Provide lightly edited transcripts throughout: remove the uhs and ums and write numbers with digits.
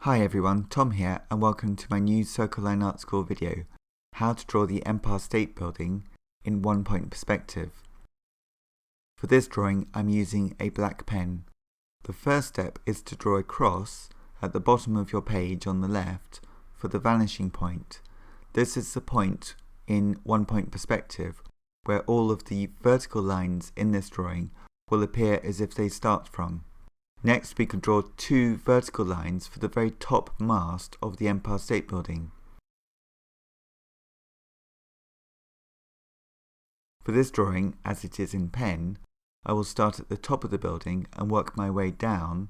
Hi everyone, Tom here and welcome to my new Circle Line Art School video, how to draw the Empire State Building in one-point perspective. For this drawing I'm using a black pen. The first step is to draw a cross at the bottom of your page on the left for the vanishing point. This is the point in one-point perspective where all of the vertical lines in this drawing will appear as if they start from. Next we can draw two vertical lines for the very top mast of the Empire State Building. For this drawing, as it is in pen, I will start at the top of the building and work my way down.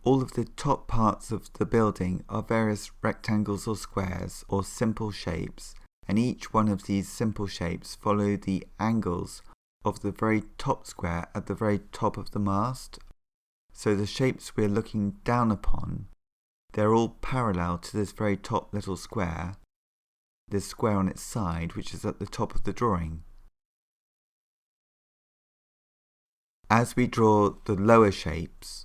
All of the top parts of the building are various rectangles or squares or simple shapes, and each one of these simple shapes follow the angles of the very top square at the very top of the mast. So the shapes we're looking down upon, they're all parallel to this very top little square, this square on its side which is at the top of the drawing. As we draw the lower shapes,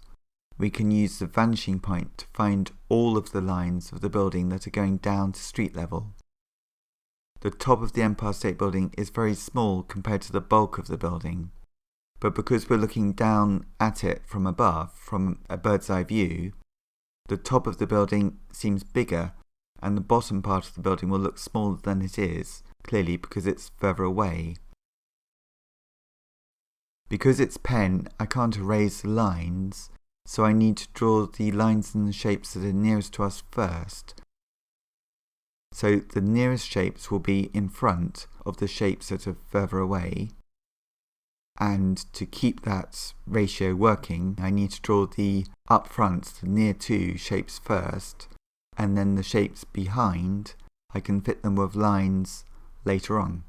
we can use the vanishing point to find all of the lines of the building that are going down to street level. The top of the Empire State Building is very small compared to the bulk of the building. But because we're looking down at it from above, from a bird's eye view, the top of the building seems bigger and the bottom part of the building will look smaller than it is, clearly because it's further away. Because it's pen, I can't erase the lines, so I need to draw the lines and the shapes that are nearest to us first. So the nearest shapes will be in front of the shapes that are further away. And to keep that ratio working, I need to draw the up front, the near to shapes first, and then the shapes behind, I can fit them with lines later on.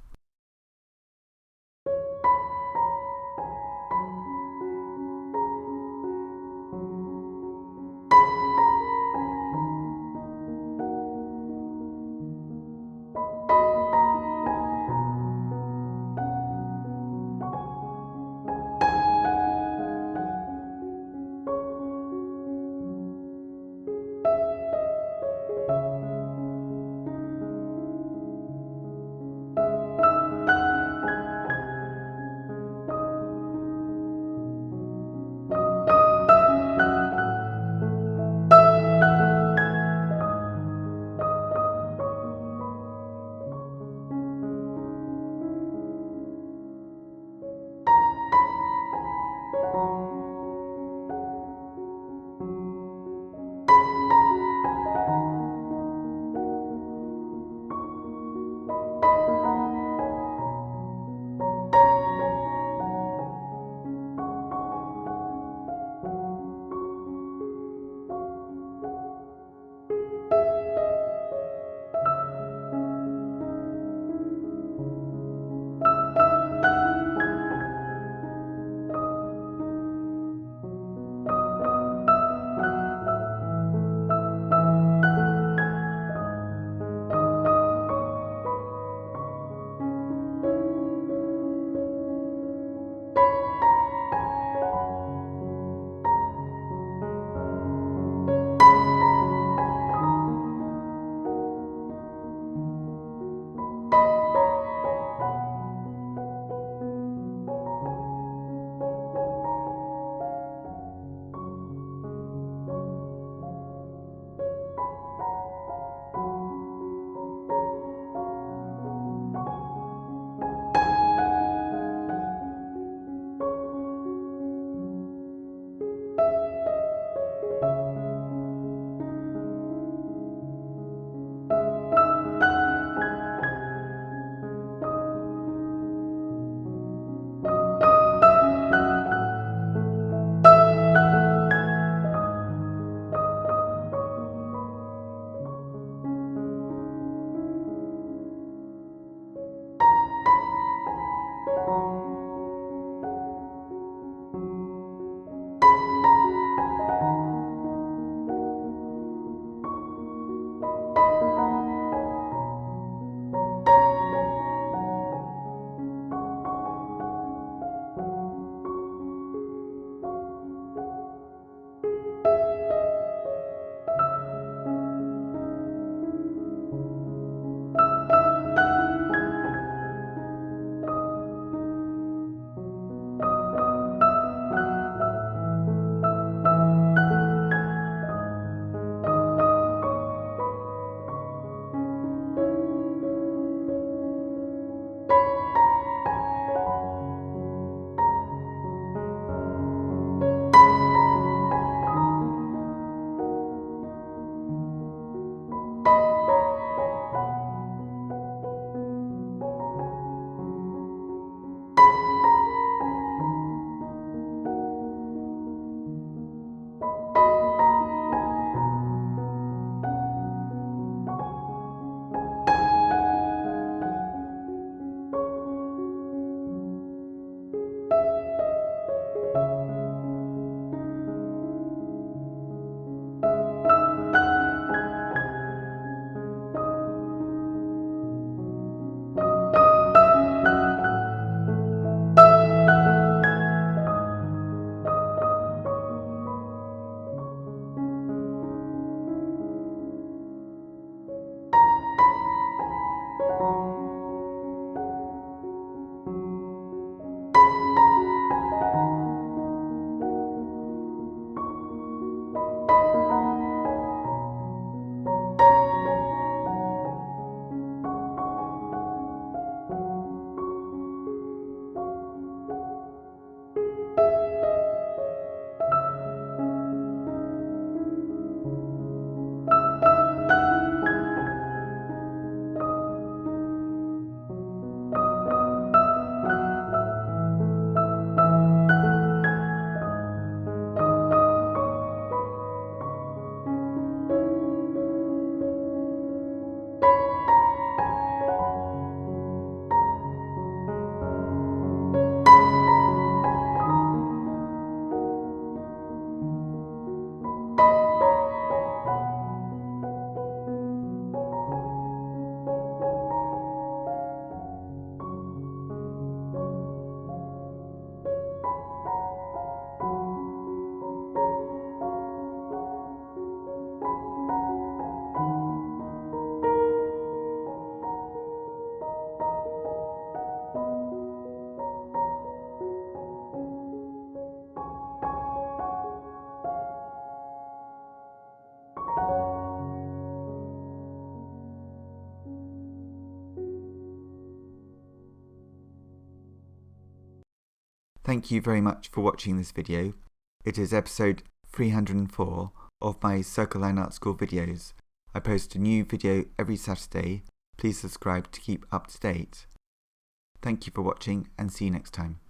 Thank you very much for watching this video. It is episode 304 of my Circle Line Art School videos. I post a new video every Saturday. Please subscribe to keep up to date. Thank you for watching and see you next time.